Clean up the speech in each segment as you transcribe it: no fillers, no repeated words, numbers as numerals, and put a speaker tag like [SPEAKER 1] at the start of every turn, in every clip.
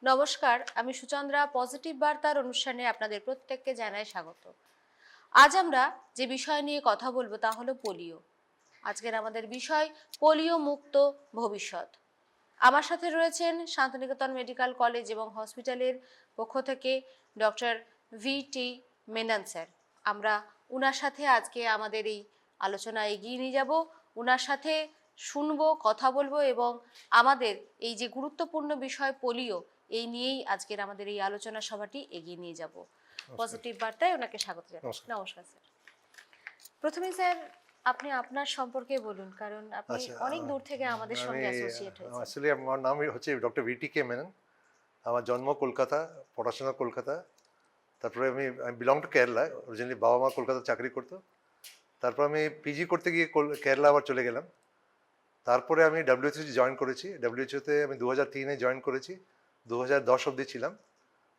[SPEAKER 1] নমস্কার, আমি সুচন্দ্রা। পজিটিভ বার্তার অনুষ্ঠানে আপনাদের প্রত্যেককে জানাই স্বাগত। আজ আমরা যে বিষয় নিয়ে কথা বলবো তা হলো পোলিও। আজকের আমাদের বিষয় পোলিও মুক্ত ভবিষ্যৎ। আমার সাথে রয়েছেন শান্তিনিকেতন মেডিকেল কলেজ এবং হসপিটালের পক্ষ থেকে ডক্টর VT মেনন স্যার। আমরা ওনার সাথে আজকে আমাদের এই আলোচনা এগিয়ে নিয়ে যাব। ওনার সাথে শুনবো, কথা বলবো এবং আমাদের এই যে গুরুত্বপূর্ণ বিষয় পোলিও, এই নিয়েই আজকের আমাদের এই আলোচনা সভাটি এগিয়ে নিয়ে যাব। পজিটিভ বার্তায় ওনাকে স্বাগত জানাই। নমস্কার স্যার। প্রথমে স্যার আপনি আপনার সম্পর্কে বলুন, কারণ আপনি অনেক দূর থেকে আমাদের সঙ্গে অ্যাসোসিয়েট হয়েছেন।
[SPEAKER 2] আসলে আমার নাম হচ্ছে ডক্টর VT মেনন। আমার জন্ম কলকাতা, পড়াশোনা কলকাতা। তারপরে আমি বিলং টু কেরালা। অরিজিনালি বাবা মা কলকাতা চাকরি করতো। তারপর আমি পিজি করতে গিয়ে কেরালা আবার চলে গেলাম। তারপরে আমি WHO জয়েন করেছি। WHO-তে আমি 2003-এ জয়েন করেছি, 2010 অবধি ছিলাম।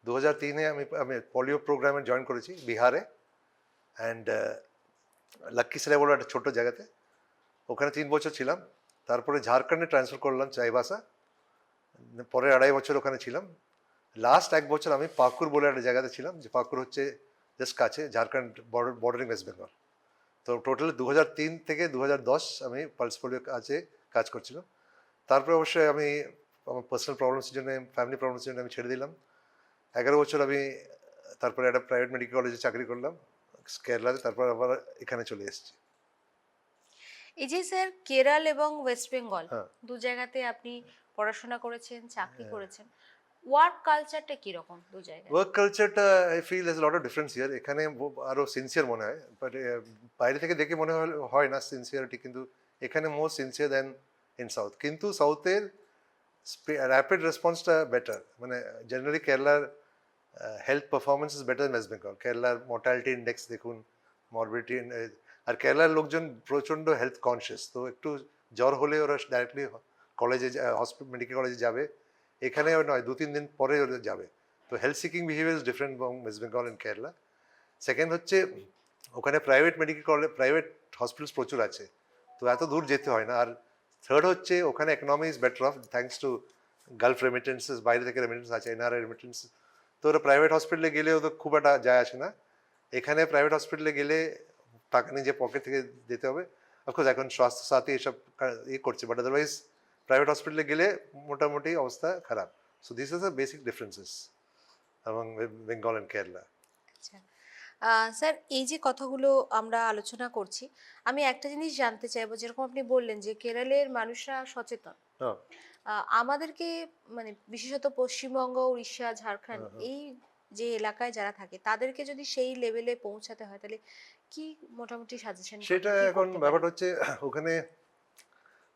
[SPEAKER 2] 2003-এ আমি পোলিও প্রোগ্রামে জয়েন করেছি বিহারে, অ্যান্ড লাক্কিসরাই বলে একটা ছোটো জায়গাতে। ওখানে 3 বছর ছিলাম। তারপরে ঝাড়খণ্ডে ট্রান্সফার করলাম, চাইবাসা। পরে 2.5 বছর ওখানে ছিলাম। লাস্ট 1 বছর আমি পাকুর বলে একটা জায়গাতে ছিলাম, যে পাকুর হচ্ছে জাস্ট কাছে, ঝাড়খণ্ড বর্ডারিং ওয়েস্ট বেঙ্গল। তো টোটাল 2003 থেকে 2010 আমি পালস পোলিও কাজ করছিলাম। তারপরে অবশ্যই আমি আমার পার্সোনাল প্রবলেমসের জন্য, ফ্যামিলি প্রবলেমসের জন্য আমি ছেড়ে দিলাম। 11 বছর আমি তারপরে একটা প্রাইভেট মেডিকেল কলেজে চাকরি করলাম কেরালাতে। তারপর আবার এখানে চলে এসেছি।
[SPEAKER 1] এই যে স্যার কেরল এবং ওয়েস্ট বেঙ্গল দু জায়গাতে আপনি পড়াশোনা করেছেন, চাকরি করেছেন, ওয়ার্ক কালচারটা কি রকম দু জায়গায়?
[SPEAKER 2] ওয়ার্ক কালচারটা I feel is lot of difference here. এখানে আরো সিনসিয়ার মনে হয়, বাট বাইরে থেকে দেখে মনে হয় না সিনসিয়ারিটি, কিন্তু এখানে মোর সিনসিয়ার দেন ইন সাউথ। কিন্তু সাউথের র্যাপিড রেসপন্সটা বেটার। মানে জেনারেলি কেরালার health performance is better then West Bengal. কেরালার মর্টালিটি ইন্ডেক্স দেখুন, মরবিডিটি, আর কেরালার লোকজন প্রচণ্ড হেলথ কনসিয়াস। তো একটু জ্বর হলে ওরা ডাইরেক্টলি কলেজে, মেডিকেল কলেজে যাবে। এখানে নয়, 2-3 দিন পরে ওরা যাবে। তো health seeking behaviour is different from West Bengal and Kerala. Second হচ্ছে ওখানে private medical college, private hospitals প্রচুর আছে, তো এত দূর যেতে হয় না। আর থার্ড হচ্ছে ওখানে economy is better off, thanks to gulf remittances, বাইরে থেকে রেমিটেন্স আছে, NRI রেমিটেন্স। তো ওরা প্রাইভেট হসপিটালে গেলেও তো খুব একটা যায় আসে না। এখানে প্রাইভেট হসপিটালে গেলে টাকা নিজে পকেট থেকে দিতে হবে। অফকোর্স এখন স্বাস্থ্য সাথী এসব করছে, বাট আদারওয়াইজ প্রাইভেট হসপিটালে গেলে মোটামুটি অবস্থা খারাপ। So this is the basic differences among Bengal and Kerala.
[SPEAKER 1] আচ্ছা স্যার, এই যে কথাগুলো আমরা আলোচনা করছি, আমি একটা জিনিস জানতে চাইবো। যেরকম আপনি বললেন যে কেরলের মানুষরা সচেতন, আমাদেরকে মানে বিশেষত পশ্চিমবঙ্গ, উড়িষ্যা, ঝাড়খণ্ড এই যে এলাকায় যারা থাকে তাদেরকে যদি সেই লেভেলে পৌঁছাতে হয়, তাহলে কি মোটামুটি সাজেশন?
[SPEAKER 2] সেটা এখন ব্যাপারটা হচ্ছে, ওখানে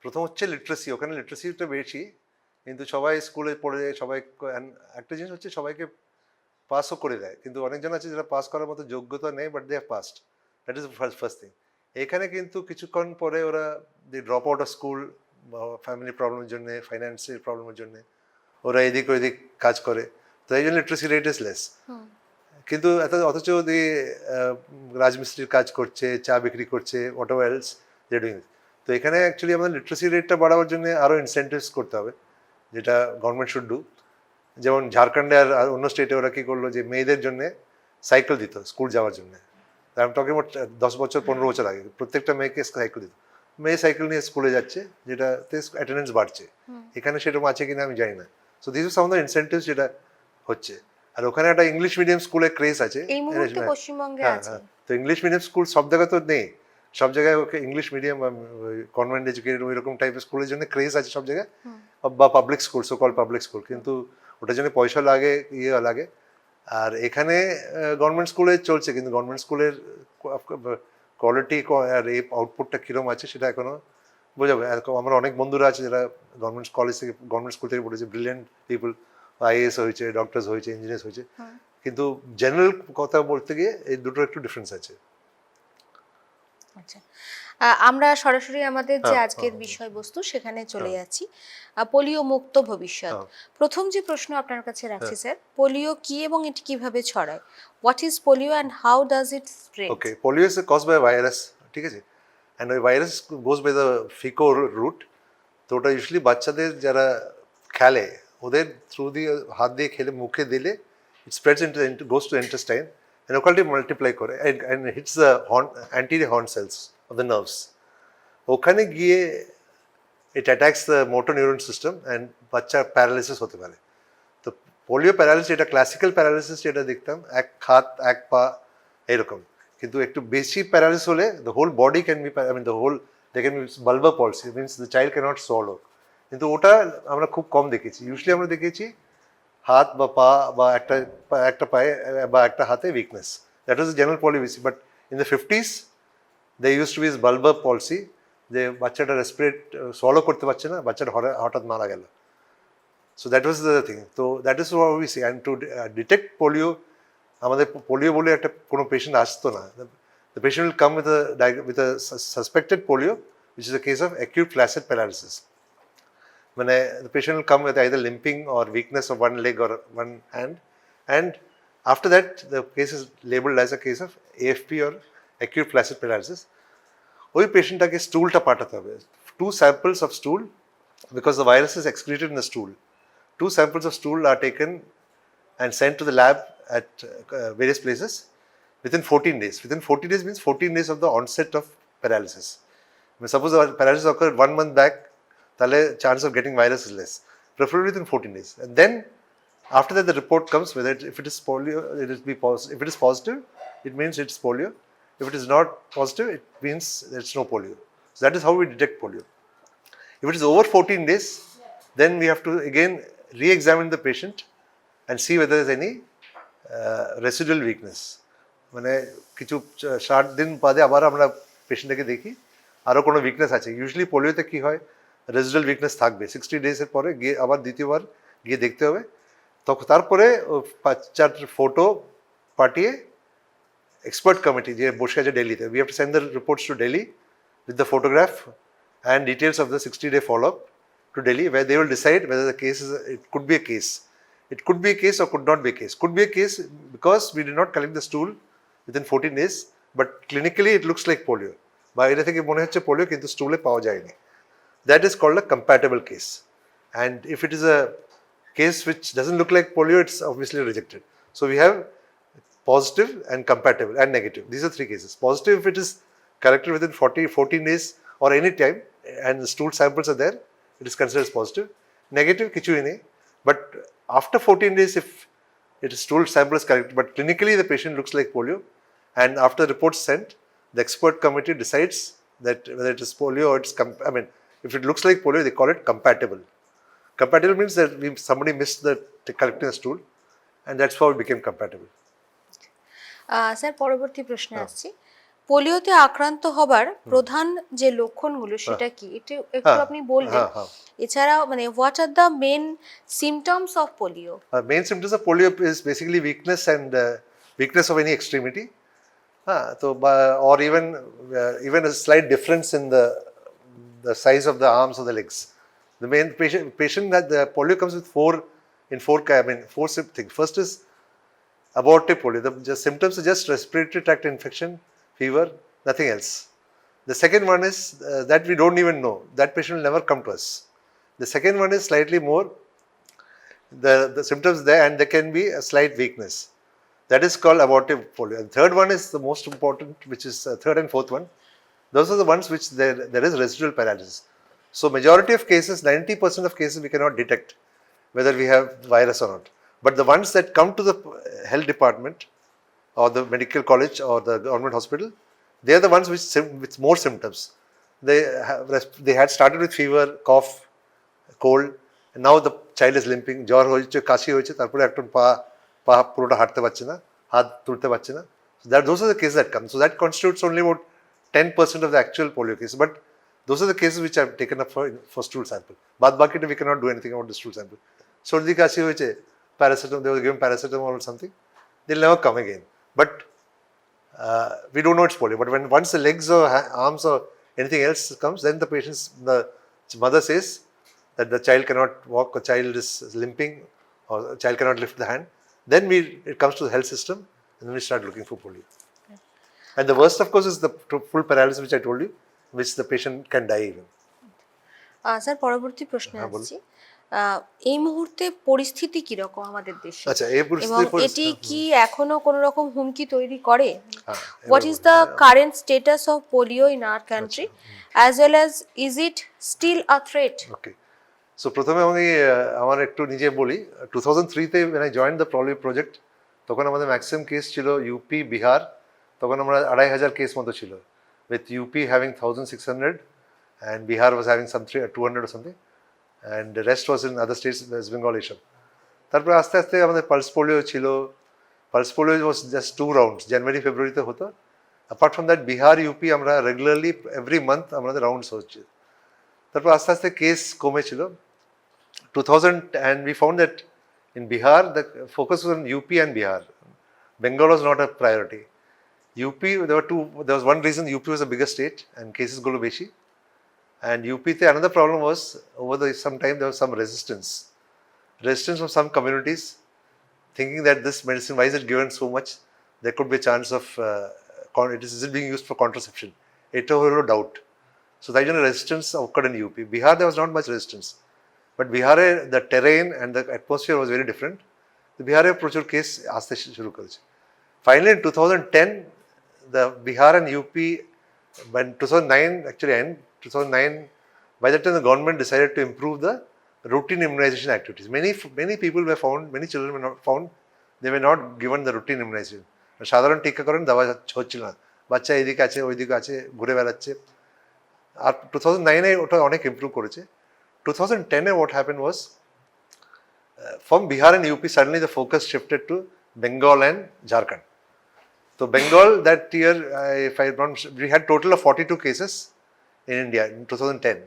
[SPEAKER 2] প্রথম হচ্ছে লিটারেসি। ওখানে লিটারেসিটা বেশি, কিন্তু সবাই স্কুলে পড়ে, সবাই একটা জিনিস হচ্ছে সবাইকে পাসও করে দেয়, কিন্তু অনেকজন আছে যারা পাস করার মতো যোগ্যতা নেই, but they have passed. That is first thing. এখানে কিন্তু কিছুক্ষণ পরে ওরা the drop out of school, family প্রবলেমের জন্য, ফাইন্যান্সিয়াল প্রবলেমের জন্য ওরা এদিক ওইদিক কাজ করে। তো এই জন্য লিটারেসি রেট ইজ লেস। কিন্তু অথচ রাজমিস্ত্রির কাজ করছে, চা বিক্রি করছে, whatever else they doing. তো এখানে অ্যাকচুয়ালি আমাদের লিটারেসি রেটটা বাড়াবার জন্য আরও ইনসেন্টিভস করতে হবে, যেটা গভর্নমেন্ট শুড ডু। যেমন ঝাড়খণ্ডে আর অন্য স্টেটে ওরা কী করলো, যে মেয়েদের জন্য সাইকেল দিত স্কুল যাওয়ার জন্য। আমি টকিং অ্যাবাউট 10 বছর 15 বছর আগে প্রত্যেকটা মেয়েকে সাইকেল দিত। মেয়ে সাইকেল নিয়ে স্কুলে যাচ্ছে, যেটাতে অ্যাটেন্ডেন্স বাড়ছে। এখানে সেরকম আছে কিনা আমি জানি না। So this is some of the incentives যেটা হচ্ছে। আর ওখানে একটা ইংলিশ মিডিয়াম স্কুলে ক্রেজ আছে
[SPEAKER 1] এই মুহূর্তে পশ্চিমবঙ্গে আছে।
[SPEAKER 2] তো ইংলিশ মিডিয়াম স্কুল সব জায়গায় তো নেই, সব জায়গায় ওকে ইংলিশ মিডিয়াম কনভেন্ট এডুকেটেড ওইরকম টাইপের স্কুলের জন্য ক্রেজ আছে সব জায়গায়, বা public school, so call public school. কিন্তু ওটার জন্য পয়সা লাগে, লাগে। আর এখানে গভর্নমেন্ট স্কুলে চলছে, কিন্তু গভর্নমেন্ট স্কুলের কোয়ালিটি আর এই আউটপুটটা কীরকম আছে সেটা এখনো বোঝাবে। আমার অনেক বন্ধুরা আছে যারা গভর্নমেন্ট কলেজ থেকে, গভর্নমেন্ট স্কুল থেকে পড়েছে, ব্রিলিয়েন্ট পিপল, IAS হয়েছে, ডক্টরস হয়েছে, ইঞ্জিনিয়ার্স হয়েছে। কিন্তু জেনারেল কথা বলতে গিয়ে এই দুটোর একটু ডিফারেন্স আছে।
[SPEAKER 1] আচ্ছা, আমরা সরাসরি আমাদের যে আজকের বিষয়বস্তু সেখানে চলে যাচ্ছি। পোলিও মুক্ত ভবিষ্যৎ। প্রথম যে প্রশ্ন আপনার কাছে রাখছি স্যার, পোলিও কি এবং এটি কিভাবে ছড়ায়? What is polio and how does it spread?
[SPEAKER 2] Okay, polio is caused by virus, ঠিক আছে। অ্যান্ড ওই virus goes by the faeco route. তো ওটা ইউজুয়ালি বাচ্চাদের যারা খেলে, ওদের থ্রু দিয়ে হাত দিয়ে খেলে মুখে দিলে it spreads into goes to intestine and locally multiply করে and hits the anterior horn cells of the nerves. ওখানে গিয়ে it attacks the motor neuron system and বাচ্চা প্যারালাইসিস হতে পারে। তো পোলিও প্যারালাইসিস এটা ক্লাসিক্যাল প্যারালাইসিস যেটা দেখতাম এক হাত এক পা এরকম, কিন্তু একটু বেশি প্যারালাইসিস হলে the whole body can be they can be bulbar palsy, means the child cannot swallow, কিন্তু ওটা আমরা খুব কম দেখেছি। ইউজুয়ালি আমরা দেখেছি হাত বা পা বা একটা পায়ে বা একটা হাতে weakness, that was general policy. But in the 50s they use to be bulbar policy, যে বাচ্চাটা রেসপিরেট সোলো করতে পারছে না, বাচ্চাটা হঠাৎ মারা গেল। So that was the thing. তো that is what we see. And to detect polio, আমাদের পোলিও বলে একটা কোনো পেশেন্ট আসতো না। The patient will come with a suspected polio, which is a case of acute flaccid paralysis. When the patient will come with either limping or weakness of one leg or one hand, and after that the case is labeled as a case of AFP or acute flaccid paralysis. ওই পেশেন্টটাকে স্টুলটা পাঠাতে হবে, 2 samples of stool, because the virus is excreted in the stool. 2 samples of stool are taken and sent to the lab at various places within 14 days. Within 14 days means 14 days of the onset of paralysis. Suppose the paralysis occurred 1 month back, তাহলে chance of getting virus is less, preferably within 14 days. And then after that the report comes whether if it is polio, it will be positive. If it is positive, it means it's polio. If it is not positive, it means there's no polio. So that is how we detect polio. If it is over 14 days, then we have to again re-examine the patient and see whether there is any residual weakness. মানে কিছু 60 দিন বাদে আবার আমরা পেশেন্টটাকে দেখি আরও কোনো weakness আছে। ইউজুয়ালি পোলিওতে কী হয়, রেজিডুয়াল উইকনেস থাকবে, 60 ডেজের পরে গিয়ে আবার দ্বিতীয়বার গিয়ে দেখতে হবে। তখন তারপরে বাচ্চার ফটো পাঠিয়ে এক্সপার্ট কমিটি যে বসে আছে দিল্লিতে, we have to send the reports to Delhi with the photograph and details of the 60-day follow-up to Delhi, where they will decide whether the case is, it could be a case. It could be a case or could not be a case. Could be a case because we did not collect the stool within 14 days, but clinically it looks like polio. বাইরে থেকে মনে হচ্ছে polio কিন্তু স্টুলে পাওয়া যায়নি। That is called a compatible case. And if it is a case which doesn't look like polio, it's obviously rejected. So we have positive and compatible and negative. These are 3 cases. Positive if it is corrected within 14 days or any time and the stool samples are there, it is considered as positive. Negative, kichuhi nahi. But after 14 days, if it is stool sample is correct, but clinically the patient looks like polio, and after the report is sent, the expert committee decides that whether it is polio or it's, if it looks like polio, they call it compatible. Compatible means that somebody missed the collecting the stool, and that's how it became compatible.
[SPEAKER 1] Sir পরবর্তী প্রশ্নে আসছি, পোলিওতে আক্রান্ত হবার প্রধান যে লক্ষণগুলো সেটা কি একটু আপনি বলবেন? এছাড়াও মানে what are the main symptoms of polio?
[SPEAKER 2] Main symptoms of polio is basically weakness and weakness of any extremity. So or even a slight difference in the size of the arms or the legs. The main patient that the polio comes with four things. First is abortive polio. The symptoms are just respiratory tract infection, fever, nothing else. The second one is that we don't even know. That patient will never come to us. The second one is slightly more, the symptoms there, and there can be a slight weakness. That is called abortive polio. And third one is the most important, which is third and fourth one. Those are the ones which there is residual paralysis. So majority of cases, 90% of cases we cannot detect whether we have virus or not. But the ones that come to the health department or the medical college or the government hospital, they are the ones with more symptoms. They had started with fever, cough, cold, and now the child is limping, জ্বর হয়েছে, কাশি হয়েছে, তারপরে একটা পা পুরোটা হাঁটতে পারছে না, হাত তুলতে পারছে না. Those are the cases that come. So that constitutes only about 10% of the actual polio cases. But those are the cases which are taken up for stool sample. Baad baki we cannot do anything about the stool sample. Sardi kashi hoyeche, paracetamol, they will give him paracetamol or something. They'll never come again. But we don't know it's polio. But once the legs or arms or anything else comes, then the mother says that the child cannot walk, or child is limping, or child cannot lift the hand. Then it comes to the health system, and then we start looking for polio. And the worst, of course, is the full paralysis, which I told you, which the patient can die even.
[SPEAKER 1] Sir পরবর্তী প্রশ্নে আসছি, এই মুহূর্তে পরিস্থিতি কিরকম আমাদের দেশে
[SPEAKER 2] আচ্ছা এই
[SPEAKER 1] এবং
[SPEAKER 2] পরিস্থিতি
[SPEAKER 1] এটি কি এখনো কোনো রকম হুমকি তৈরি করে?
[SPEAKER 2] হ্যাঁ,
[SPEAKER 1] What
[SPEAKER 2] এবার
[SPEAKER 1] is the current status of polio in our country,
[SPEAKER 2] আচ্ছা,
[SPEAKER 1] as well as is it still a threat?
[SPEAKER 2] Okay so প্রথমে আমি আমার একটু নিজে বলি 2003-তে when I joined the polio project তখন আমাদের ম্যাক্সিমাম কেস ছিল ইউপি বিহার, তখন আমরা 2,500 কেস মতো ছিল, with UP having 1,600 and Bihar was having some 200 or something, and the rest was in other states, West Bengal এসব। তারপরে আস্তে আস্তে আমাদের পালস পোলিও ছিল, pulse polio was just 2 rounds, জানুয়ারি ফেব্রুয়ারিতে হতো। Apart from that Bihar UP আমরা রেগুলারলি এভরি মান্থ আমাদের রাউন্ডস হচ্ছে। তারপর আস্তে আস্তে কেস কমেছিল 2000, and we found that in Bihar the focus was on UP and Bihar. Bengal was not a priority. UP, there was one reason UP was the biggest state and cases go to beshi, and UP another problem was over some time there was some resistance from some communities thinking that this medicine, why is it given so much, there could be a chance of is it being used for contraception, এটা হলো doubt. So তাই জন্য resistance occurred in UP. Bihar there was not much resistance, but Bihar the terrain and the atmosphere was very different. The Bihar প্রচুর case আসতে শুরু করেছে। Finally in 2010 the Bihar and UP, when 2009 actually end 2009, by that time the government decided to improve the routine immunization activities. Many people were found, many children were not found, they were not given the routine immunization. সাধারণ টিকাকরণ দেওয়া হচ্ছিল না, বাচ্চা এদিকে আছে ওইদিকে আছে ঘুরে বেড়াচ্ছে। আর 2009-এ ওটা অনেক ইমপ্রুভ করেছে। 2010-এ what happened was from Bihar and UP suddenly the focus shifted to Bengal and Jharkhand. So Bengal that year, if I remember, we had total of 42 cases in India in 2010,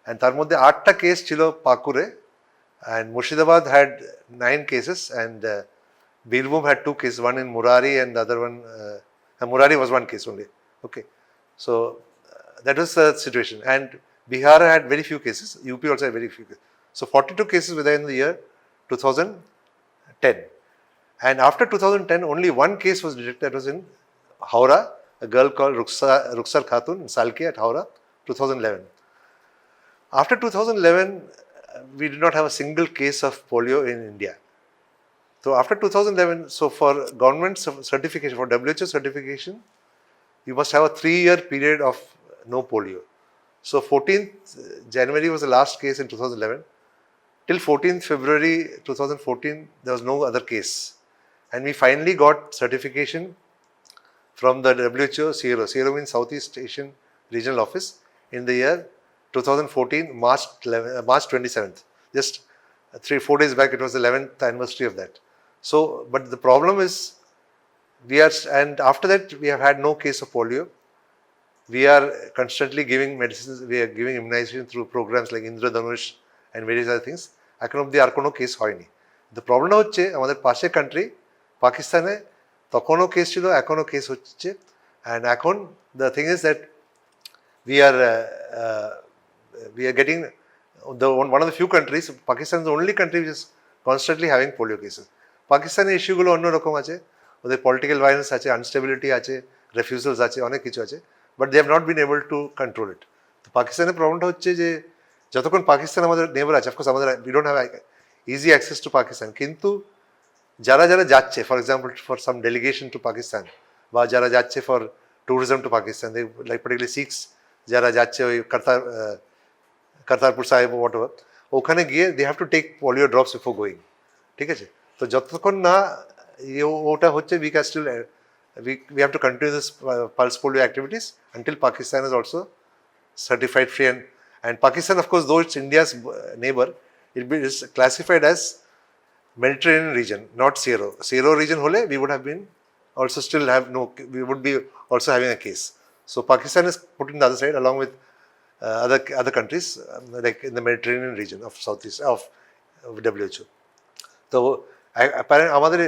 [SPEAKER 2] and তার মধ্যে 8টা case ছিল পাকুরে, and Murshidabad had 9 cases, and Birbhum had 2 cases, one in Murari and the other one, Murari was 1 case only. Okay, so that was the situation, and Bihar had very few cases, UP also had very few cases. So 42 cases within the year 2010. And after 2010, only 1 case was detected, that was in Howrah, a girl called Ruksar Khatun in Salke at Howrah, 2011. After 2011, we did not have a single case of polio in India. So after 2011, so for government certification, for WHO certification, you must have a 3-year period of no polio. So 14th January was the last case in 2011. Till 14th February 2014, there was no other case. And we finally got certification from the WHO CRO. CRO means Southeast Asian Regional Office in the year 2014, March 27th. Just 3-4 days back, it was the 11th anniversary of that. So, but the problem is, and after that, we have had no case of polio. We are constantly giving medicines, we are giving immunization through programs like Indradhanush and various other things. এখন অব্দি আর কোনো case হয়নি। The problem হচ্ছে আমাদের পাশে country পাকিস্তানে তখনও case ছিল, এখনও কেস হচ্ছে, and এখন the thing is that we are getting one of the few countries, Pakistan is the only country which is constantly having polio cases. পাকিস্তানের ইস্যুগুলো অন্যরকম আছে, ওদের পলিটিক্যাল ভায়োলেন্স আছে, আনস্টেবিলিটি আছে, রেফিউজালস আছে, অনেক কিছু আছে, but they have not been able to control it. তো পাকিস্তানের প্রবলেমটা হচ্ছে যে যতক্ষণ পাকিস্তান আমাদের নেবার আছে, অফকোর্স আমাদের we don't have easy access to Pakistan, কিন্তু যারা যারা যাচ্ছে, for example for some delegation to Pakistan, বা যারা যাচ্ছে for tourism to Pakistan, like particularly Sikhs যারা যাচ্ছে ওই কর্তারপুর সাহেব হোয়াট এভার, ওখানে গিয়ে they have to take polio drops before going. ঠিক আছে, তো যতক্ষণ না ওটা হচ্ছে we can still we have to continue this pulse polio activities until Pakistan is also certified free, and Pakistan, of course, though it's India's neighbor, it is classified as Mediterranean region, not CRO region hole we would have been also still have no, we would be also having a case. So Pakistan is put in the other side along with other countries like in the Mediterranean region of Southeast of WHO. তো আমাদের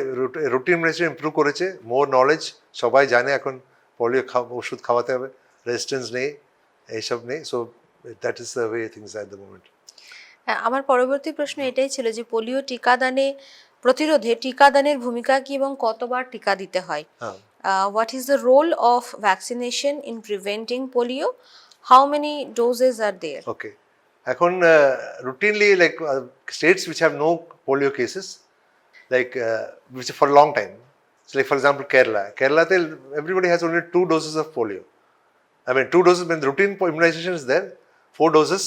[SPEAKER 2] routine medicine improve করেছে, মোর knowledge, সবাই জানে এখন polio ওষুধ খাওয়াতে হবে, resistance নেই, এইসব নেই। So that is the way things at the moment.
[SPEAKER 1] হ্যাঁ, আমার পরবর্তী প্রশ্ন এটাই ছিল যে পোলিও টিকাদানে প্রতিরোধে টিকাদানের ভূমিকা কি এবং কতবার টিকা দিতে হয়? What is the role of vaccination in preventing polio? How many doses are there?
[SPEAKER 2] Okay, এখন routinely like states which have no polio cases, like which for a long time. So like for example Kerala. Kerala, everybody has only 2 doses of polio. I mean 2 doses when the routine immunization is there, 4 doses,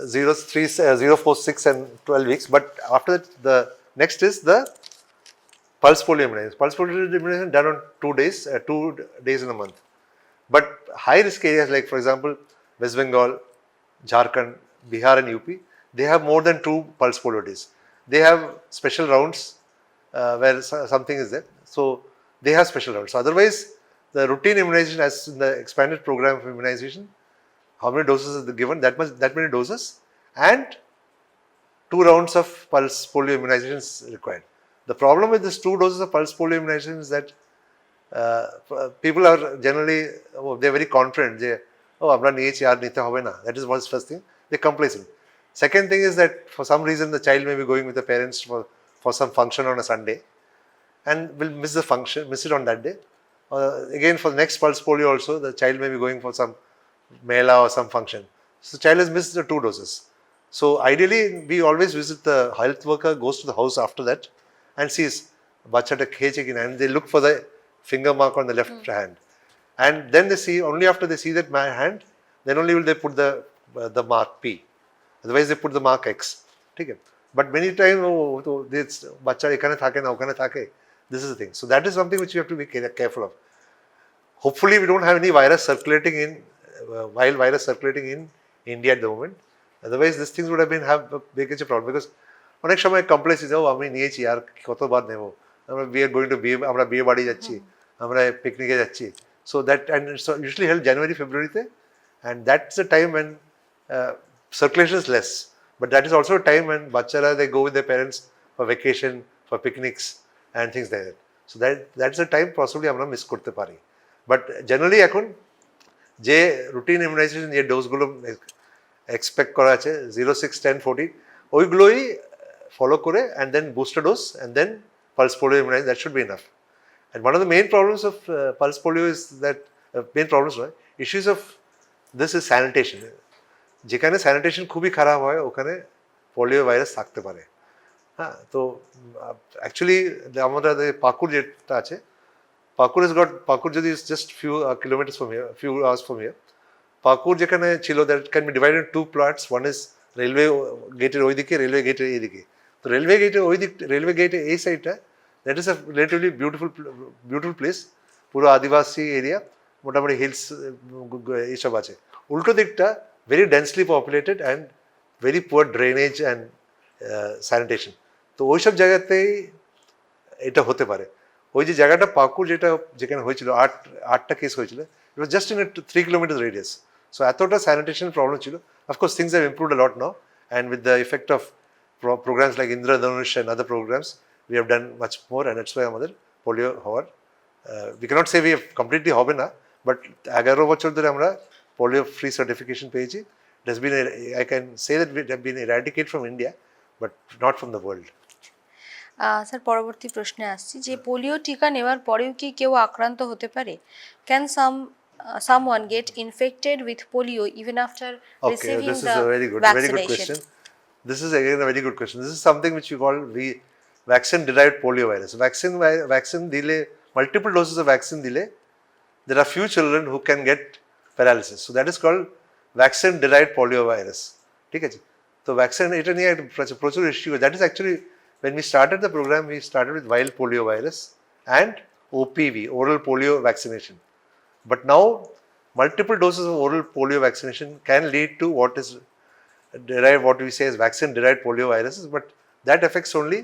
[SPEAKER 2] 0, 3, 0, 4, 6 and 12 weeks. But after that, the next is the pulse polio immunization. Pulse polio immunization done on 2 days, 2 days in a month. But high risk areas like for example West Bengal, Jharkhand, Bihar and UP, they have more than 2 pulse polio days. They have special rounds where something is there. So they have special rounds. So otherwise, the routine immunization as in the expanded program of immunization, how many doses is given? That many doses, and 2 rounds of pulse polio immunization is required. The problem with this 2 doses of pulse polio immunization is that people are generally they're very confident. That is what's first thing. They're complacent. Second thing is that for some reason the child may be going with the parents for some function on a Sunday and will miss the function, miss it on that day. Again for the next pulse polio also, the child may be going for some mela or some function. So the child has missed the 2 doses. So ideally we always visit the health worker, goes to the house after that and sees bachata kheche ki nahi, and they look for the finger mark on the left hand. And then they see, only after they see that my hand, then only will they put the mark P. Otherwise they put the mark X. Okay? But many times, this bacha ekhane thake na okhane thake. This is the thing. So that is something which you have to be careful of. Hopefully we don't have any virus circulating in, wild virus circulating in India at the moment. Otherwise these things would have been have a big problem, because অনেক সময় complex is আমি নিয়েছি আর কতবার নেব, আমরা we are going to আমরা বিয়ে বাড়ি যাচ্ছি, আমরা পিকনিকে যাচ্ছি. So that, and it's usually held January, February te, and that's the time when circulation is less. But that is also a time when bachara they go with their parents for vacation, for picnics and things like that. So that's the time possibly আমরা miss করতে পারি. But generally এখন যে routine immunisation যে ডোজগুলো expect করা আছে 0, 6, 10, 14 ওইগুলোই follow করে, and then booster dose and then pulse polio immunization, that should be enough. And one of the main problems of pulse polio is that issues of this is sanitation. যেখানে sanitation খুবই খারাপ হয় ওখানে polio virus থাকতে পারে. হ্যাঁ, তো actually আমাদের পাকুড় যেটা আছে, পাকুড় যদি just few kilometres from here, few hours from here, Pakur যেখানে ছিল, that can be divided in 2 parts. One is railway গেটের ওইদিকে, রেলওয়ে গেটের এইদিকে. তো রেলওয়ে গেটের ওই দিক, রেলওয়ে গেটের এই সাইডটা, that is a relatively beautiful place. পুরো আদিবাসী এরিয়া, মোটামুটি হিলস এইসব আছে. উল্টো দিকটা very densely populated and very poor drainage and sanitation. তো ওইসব জায়গাতেই এটা হতে পারে. ওই যে জায়গাটা পাকুড় যেখানে হয়েছিল 8টা কেস হয়েছিল, it was just in a 3 kilometers radius. So এতটা sanitation problem ছিল. Of course things have improved a lot now, and with the effect of programs like Indradhanush and other programs, we have done much more, and that's why আমাদের polio হওয়ার we cannot say we have completely হবে না, but 11 বছর ধরে আমরা polio free certification পেয়েছি. It has been I can say that it has been eradicated from India, but not from the world.
[SPEAKER 1] Sir পরবর্তী প্রশ্নে আসছি, যে পোলিও টিকা নেওয়ার পরেও কি কেউ আক্রান্ত হতে পারে? Can someone get infected with polio even after receiving
[SPEAKER 2] this
[SPEAKER 1] the
[SPEAKER 2] is a very good
[SPEAKER 1] vaccination?
[SPEAKER 2] question. This is again a very good question. This is something which we call vaccine derived polio virus. Vaccine dile, multiple doses of vaccine dile, there are few children who can get paralysis. So that is called vaccine derived polio virus. ঠিক আছে? তো vaccine এটা নিয়ে প্রচুর issue. That is actually when we started the program, we started with wild polio virus and OPV, oral polio vaccination. But now multiple doses of oral polio vaccination can lead to what we say is vaccine derived polio viruses, but that affects only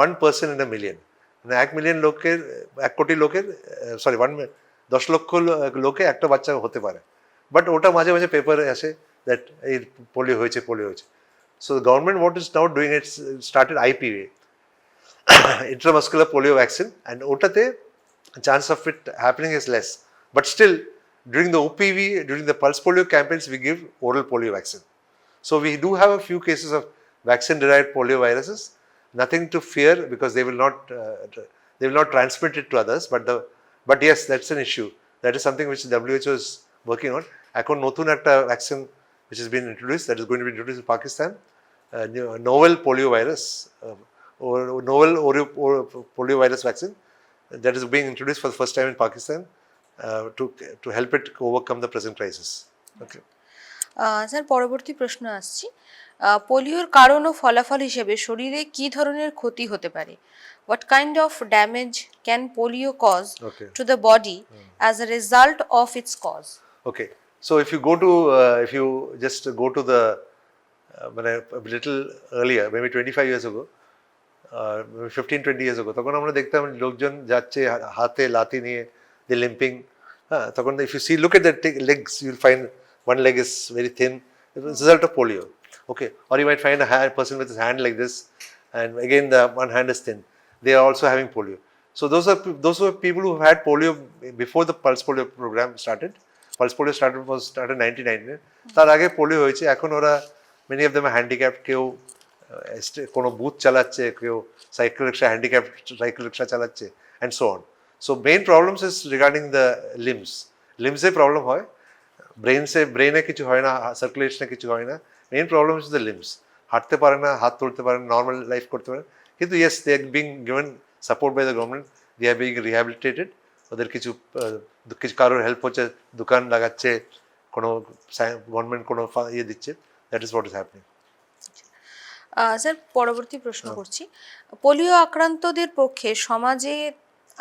[SPEAKER 2] 1 person in a million. মানে 1 million লোকের, 1 কোটি লোকের, 10 লক্ষ লোকে একটা বাচ্চা হতে পারে. বাট ওটা মাঝে মাঝে পেপারে আসে দ্যাট এই পোলিও হয়েছে. So government what is now doing, it started IPV, intramuscular polio vaccine, and ওটাতে chance of it happening is less. But still, during the OPV, during the pulse polio campaigns, we give oral polio vaccine. So we do have a few cases of vaccine derived polio viruses. Nothing to fear, because they will not transmit it to others. But yes, that's an issue. That is something which the WHO is working on. এখন নতুন একটা vaccine which has been introduced, that is going to be introduced in Pakistan, novel polio virus or novel polio virus vaccine that is being introduced for the first time in Pakistan to help it overcome the present crisis. Okay.
[SPEAKER 1] Sir পরবর্তী প্রশ্ন আসছি পোলিওর কারণ ও ফলাফল হিসেবে শরীরে কি ধরনের ক্ষতি হতে পারে what kind of damage can polio cause
[SPEAKER 2] Okay.
[SPEAKER 1] To the body as a result of its cause
[SPEAKER 2] Okay. So if you just go to the a little earlier, maybe 25 years ago, 15-20 years ago, তখন আমরা দেখতাম লোকজন যাচ্ছে হাতে লাথি নিয়ে the limping. তখন if you see, look at the legs, you'll find one leg is very thin. It's a result of polio. Okay. Or you might find a person with his hand like this, and again the one hand is thin. They are also having polio. So those were people who had polio before the pulse polio program started. Pulse polio started 1999. তার আগে polio হয়েছে। এখন ওরা many of them are handicapped. কেউ কোনো booth চালাচ্ছে, কেউ cycle rickshaw handicapped cycle rickshaw চালাচ্ছে, and so on. So main problems is regarding the limbs. Limbs-এ problem হয়, ব্রেনে কিছু হয় না, সার্কুলেশনে কিছু হয় না। Main problem is the limbs. হাঁটতে পারে না, হাত তুলতে পারে না, নর্মাল লাইফ করতে পারে। কিন্তু yes, they are being given support by the government, they are being rehabilitated. ওদের কিছু কারোর হেল্প হচ্ছে, দোকান লাগাচ্ছে, কোনো গভর্নমেন্ট কোনো দিচ্ছে। That is what is happening.
[SPEAKER 1] Sir পরবর্তী প্রশ্ন করছি পোলিও আক্রান্তদের পক্ষে সমাজে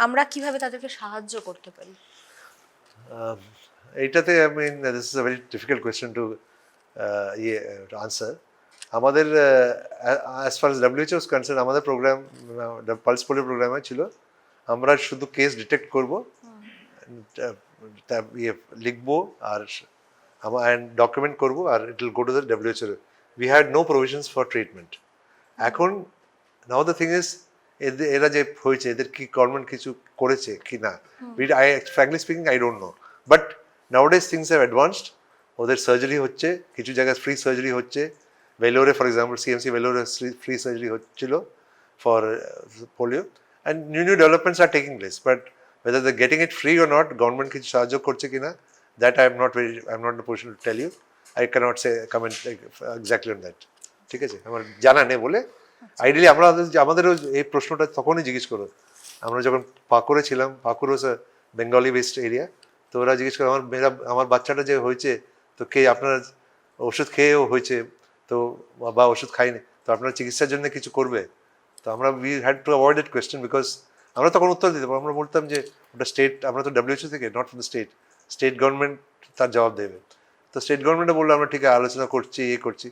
[SPEAKER 1] আমরা কিভাবে তাদেরকে সাহায্য করতে পারি?
[SPEAKER 2] এইটাতে this is a very difficult question to answer. আমাদের as far as WHO is concern, আমাদের প্রোগ্রাম পালস পোলিও প্রোগ্রামে ছিল আমরা শুধু কেস ডিটেক্ট করবো, লিখবো আর ডকুমেন্ট করবো, আর it will go to the WHO. We had no provisions for treatment. এখন now the thing is, এরা যে হয়েছে এদের কি গভর্নমেন্ট কিছু করেছে কি না, frankly speaking I don't know, but nowadays things have advanced. ওদের সার্জারি হচ্ছে, কিছু জায়গায় ফ্রি সার্জারি হচ্ছে। ভেলোরে ফর এক্সাম্পল, CMC ভেলোরে ফ্রি সার্জারি হচ্ছিল for polio, and new developments are taking place, but whether they're getting it free or not, government কিছু সাহায্য করছে কিনা, that I'm not in a position to tell you. I cannot comment exactly on that. ঠিক আছে, আমার জানা নেই বলে। আইডিয়ালি আমাদেরও এই প্রশ্নটা তখনই জিজ্ঞেস করো, আমরা যখন পাকুড়ে ছিলাম, পাকুড় হচ্ছে বেঙ্গলি বেসড এরিয়া, তো ওরা জিজ্ঞেস করো আমার বাচ্চাটা যে হয়েছে, তো কে আপনার ওষুধ খেয়েও হয়েছে, তো বা ওষুধ খাইনি, তো আপনার চিকিৎসার জন্য কিছু করবে? তো আমরা we had to avoid that question, because আমরা তখন উত্তর দিতে পারবো, আমরা বলতাম যে ওটা স্টেট, আমরা তো WHO থেকে, not from the state government তার জবাব দেবে। তো স্টেট গভর্নমেন্টে বললো আমরা ঠিক আছে আলোচনা করছি, করছি।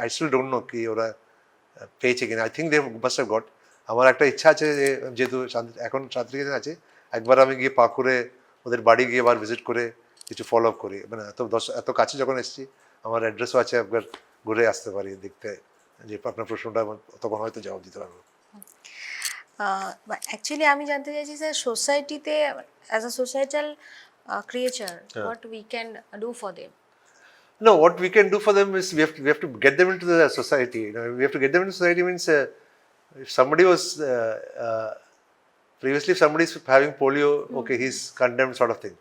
[SPEAKER 2] আই স্টিল ডোন্ট নো কি ওরা পেয়েছে কিনা। I think they must have got. আমার একটা ইচ্ছা আছে যে যেহেতু এখন শান্তিনিকেতন আছে, একবার আমি গিয়ে পাকুড়ে ওদের বাড়ি গিয়ে আবার ভিজিট করে কিছু ফলো আপ করি। এত কাছে যখন এসেছি, আমার অ্যাড্রেসও আছে, একবার ঘুরে আসতে পারি দেখতে, যে আপনার প্রশ্নটা তখন হয়তো জবাব দিতে পারবো।
[SPEAKER 1] অ্যাকচুয়ালি আমি জানতে চাইছি স্যার, সোসাইটিতে as a societal creature, what we can do for them?
[SPEAKER 2] No, what we can do for them is we have to get them into the society. We have to get them into society means if somebody was previously, if somebody is having polio, okay, he's condemned sort of thing.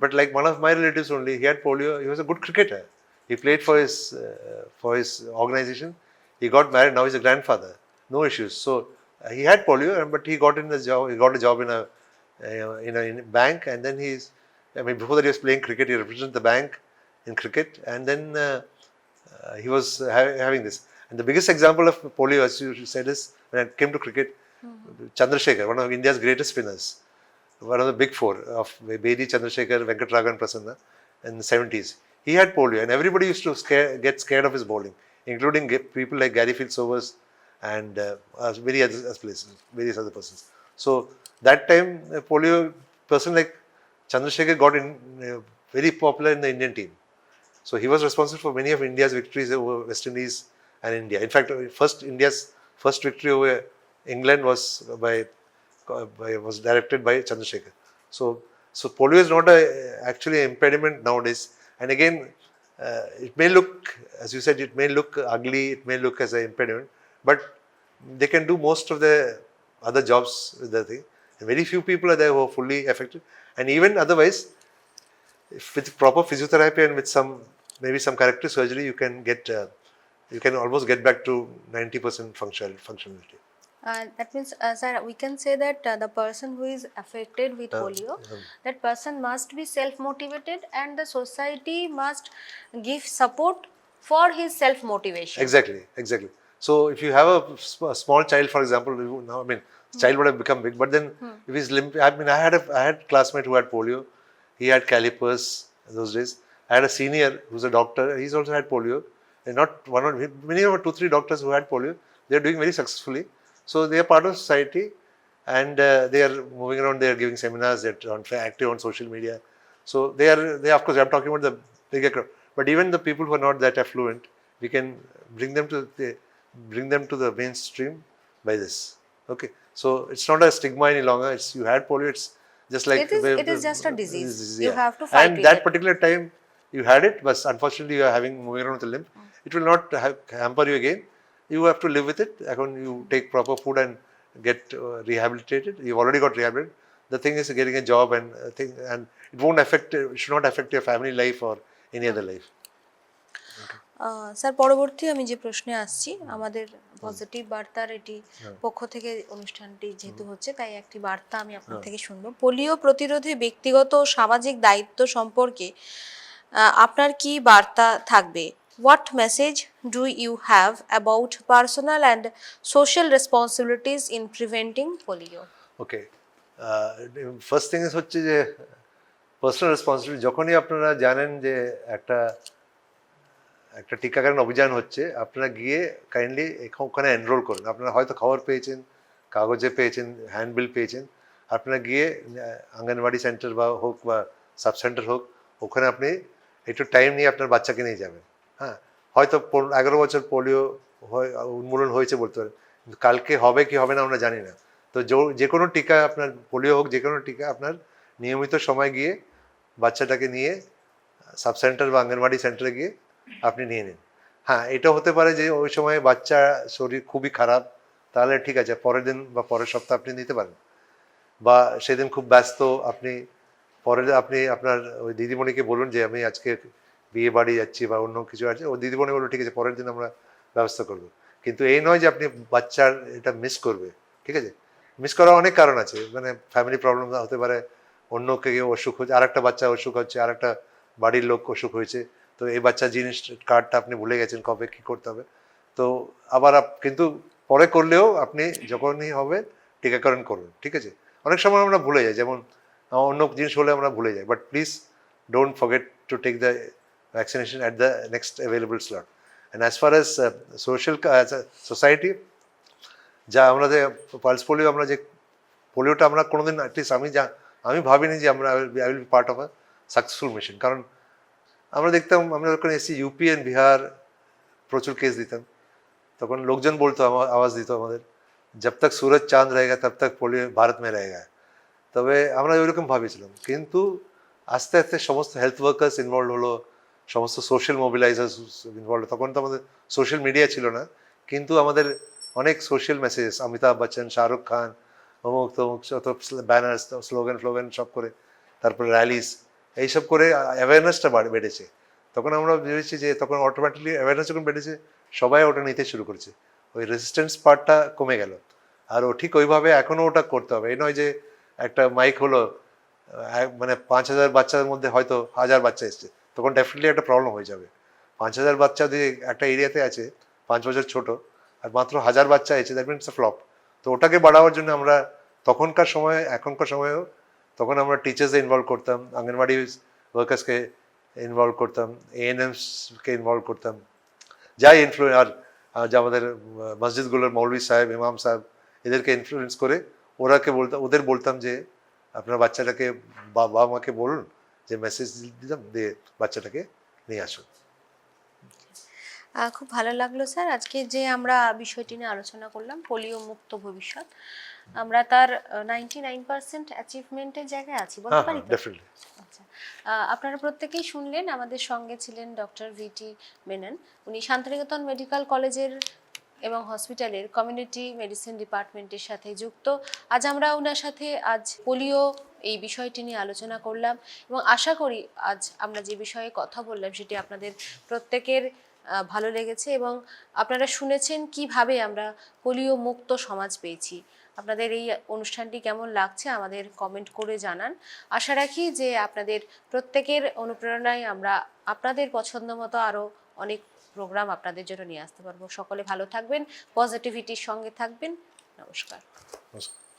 [SPEAKER 2] But like one of my relatives only, he had polio. He was a good cricketer. He played for his organization. He got married. Now he's a grandfather. No issues. So he had polio, but he got a job in a bank, and then before that he was playing cricket. He represented the bank in cricket, and then he was having this. And the biggest example of polio, as you said, is when it came to cricket, Chandrasekhar, one of India's greatest spinners, one of the big four of Bedi, Chandrasekhar, Venkatragan, Prasanna, in the 70s. He had polio, and everybody used to get scared of his bowling, including people like Gary Fields-Overs and various other persons. So that time, a polio person like Chandrasekhar got very popular in the Indian team. So he was responsible for many of India's victories over West Indies and India. In fact, India's first victory over England was directed by Chandrasekhar. So polio is not actually an impediment nowadays. And again, it may look, as you said, it may look ugly, it may look as an impediment, but they can do most of the other jobs with the thing. And very few people are there who are fully affected. And even otherwise, with proper physiotherapy and with some maybe some corrective surgery, you can almost get back to 90% functionality.
[SPEAKER 1] That means, sir, we can say that the person who is affected with polio, that person must be self-motivated, and the society must give support for his self-motivation.
[SPEAKER 2] Exactly. So if you have a small child, for example, now I mean, child would have become big, but then if he's limp, I mean, I had classmate who had polio. He had calipers those days. I had a senior who's a doctor. He's also had polio, and not one or many of 2-3 doctors who had polio. They are doing very successfully. So they are part of society, and they are moving around. They are giving seminars. They're active on social media. So they of course, I'm talking about the bigger crowd. But even the people who are not that affluent, we can bring them to the mainstream by this. Okay, so it's not a stigma any longer. It's you had polio. It's just like
[SPEAKER 1] It is just a disease. You have to fight
[SPEAKER 2] and
[SPEAKER 1] with
[SPEAKER 2] that
[SPEAKER 1] it.
[SPEAKER 2] particular time you had it, but unfortunately you are having moving around with a limp. It will not hamper you again. You have to live with it. Again, you take proper food and get rehabilitated. You've already got rehabilitated. The thing is getting a job and and it won't affect. It should not affect your family life or any other life.
[SPEAKER 1] Sir, পরবর্তী আমি যে প্রশ্নে আসছি, আমাদের positive বার্তার এটি পক্ষ থেকে অনুষ্ঠানটি যেহেতু হচ্ছে, তাই একটি বার্তা আমি আপনার থেকে শুনবো। পোলিও প্রতিরোধে ব্যক্তিগত ও সামাজিক দায়িত্ব সম্পর্কে আপনার কি বার্তা থাকবে? What message do you have about personal and social responsibilities in preventing polio?
[SPEAKER 2] Okay, first thing is হচ্ছে যে পার্সোনাল রেসপন্সিবিলিটি। যখনই আপনারা জানেন যে একটা টিকাকরণ অভিযান হচ্ছে, আপনারা গিয়ে কাইন্ডলি ওখানে এনরোল করুন। আপনারা হয়তো খবর পেয়েছেন, কাগজে পেয়েছেন, হ্যান্ডবিল পেয়েছেন, আপনারা গিয়ে অঙ্গনওয়াড়ি সেন্টার বা হোক বা সাব সেন্টার হোক, ওখানে আপনি একটু টাইম নিয়ে আপনার বাচ্চাকে নিয়ে যাবেন। হ্যাঁ, হয়তো 11 বছর পোলিও উন্মূলন হয়েছে বলতে পারেন, কিন্তু কালকে হবে কি হবে না আমরা জানি না। তো যে কোনো টিকা, আপনার পোলিও হোক যে কোনো টিকা, আপনার নিয়মিত সময় গিয়ে বাচ্চাটাকে নিয়ে সাব সেন্টার বা অঙ্গনওয়াড়ি সেন্টারে গিয়ে আপনি নিয়ে নিন। হ্যাঁ, এটা হতে পারে যে ওই সময় বাচ্চা শরীর খুবই খারাপ, তাহলে ঠিক আছে, পরের দিন বা পরের সপ্তাহে আপনি নিতে পারেন। বা সেদিন খুব ব্যস্ত, আপনি আপনার ওই দিদিমণিকে বলুন যে আমি আজকে বিয়ে বাড়ি যাচ্ছি বা অন্য কিছু আছে, ও দিদিমণি বললো ঠিক আছে, পরের দিন আমরা ব্যবস্থা করবো। কিন্তু এই নয় যে আপনি বাচ্চার এটা মিস করবে। ঠিক আছে, মিস করার অনেক কারণ আছে, মানে ফ্যামিলি প্রবলেম হতে পারে, অন্য কেউ অসুখ হচ্ছে, আর একটা বাচ্চা অসুখ হচ্ছে, আর একটা বাড়ির লোক অসুখ হয়েছে, তো এই বাচ্চা জিনিস কার্ডটা আপনি ভুলে গেছেন কবে কী করতে হবে। তো আবার কিন্তু পরে করলেও আপনি যখনই হবে টিকাকরণ করুন। ঠিক আছে, অনেক সময় আমরা ভুলে যাই, যেমন অন্য জিনিস হলে আমরা ভুলে যাই, but please don't forget to take the vaccination at the next available slot. And as far as social society, যা আমাদের পালস পোলিও, আমরা যে পোলিওটা আমরা কোনোদিন অ্যাটলিস্ট আমি ভাবিনি যে আমরা I will be part of a successful mission. কারণ আমরা দেখতাম, আমরা যখন এসেছি ইউপি এন্ড বিহার প্রচুর কেস দিতাম, তখন লোকজন বলতো, আওয়াজ দিত আমাদের, জব তক সুরজ চাঁদ রয়েগা তব তক পোলিও ভারত মে রয়েগা। তবে আমরা ওইরকম ভাবেছিলাম, কিন্তু আস্তে আস্তে সমস্ত হেলথ ওয়ার্কার্স ইনভলভ হলো, সমস্ত সোশ্যাল মোবিলাইজার্স ইনভলভ। তখন তো আমাদের সোশ্যাল মিডিয়া ছিল না, কিন্তু আমাদের অনেক সোশ্যাল মেসেজেস, অমিতাভ বচ্চন, শাহরুখ খান, অমুক তমুক, যত ব্যানার্স, স্লোগান সব করে, তারপরে র্যালিস, এইসব করে অ্যাওয়ারনেসটা বেড়েছে। তখন আমরা ভেবেছি যে তখন অটোমেটিকলি অ্যাওয়ারনেস যখন বেড়েছে, সবাই ওটা নিতে শুরু করেছে, ওই রেজিস্ট্যান্স পার্টটা কমে গেল। আর ও ঠিক ওইভাবে এখনও ওটা করতে হবে। এই নয় যে একটা মাইক হলো, মানে 5,000 বাচ্চাদের মধ্যে হয়তো 1,000 বাচ্চা এসছে, তখন ডেফিনেটলি একটা প্রবলেম হয়ে যাবে। 5,000 বাচ্চা যদি একটা এরিয়াতে আছে, 5 বছর ছোট, আর মাত্র 1,000 বাচ্চা আছে, দ্যাট মিনস ফ্লপ। তো ওটাকে বাড়াবার জন্য আমরা তখনকার সময়ে, এখনকার সময়েও, তখন আমরা টিচার্সদের ইনভলভ করতাম, অঙ্গনওয়াড়ি ওয়ার্কার্সকে ইনভলভ করতাম, এএনএমসকে ইনভলভ করতাম, যাই আর যে আমাদের মসজিদগুলোর মৌলভী সাহেব, ইমাম সাহেব, এদেরকে ইনফ্লুয়েন্স করে ওদের বলতাম যে আপনার বাচ্চাটাকে, বাবা মাকে বলুন, যে মেসেজ দিতাম, দিয়ে বাচ্চাটাকে নিয়ে আসুন।
[SPEAKER 1] খুব ভালো লাগলো স্যার, আজকে যে আমরা বিষয়টি নিয়ে আলোচনা করলাম, পোলিও মুক্ত ভবিষ্যৎ, আমরা তার 99% অ্যাচিভমেন্টের জায়গায় আছি বলতে পারি তো?
[SPEAKER 2] ডেফিনেটলি।
[SPEAKER 1] আচ্ছা, আপনারা প্রত্যেকেই শুনলেন, আমাদের সঙ্গে ছিলেন ডক্টর ভিটি মেনন। উনি শান্তিনিকেতন মেডিকেল কলেজের এবং হসপিটালের কমিউনিটি মেডিসিন ডিপার্টমেন্টের সাথে যুক্ত। আজ আমরা ওনার সাথে পোলিও এই বিষয়টি নিয়ে আলোচনা করলাম এবং আশা করি আজ আমরা যে বিষয়ে কথা বললাম সেটি আপনাদের প্রত্যেকের ভালো লেগেছে এবং আপনারা শুনেছেন কিভাবে আমরা পোলিও মুক্ত সমাজ পেয়েছি। আপনাদের এই অনুষ্ঠানটি কেমন লাগছে আমাদের কমেন্ট করে জানান। আশা রাখি যে আপনাদের প্রত্যেকের অনুপ্রেরণায় আমরা আপনাদের পছন্দ মতো আরও অনেক প্রোগ্রাম আপনাদের জন্য নিয়ে আসতে পারবো। সকলে ভালো থাকবেন, পজিটিভিটির সঙ্গে থাকবেন। নমস্কার।
[SPEAKER 2] নমস্কার।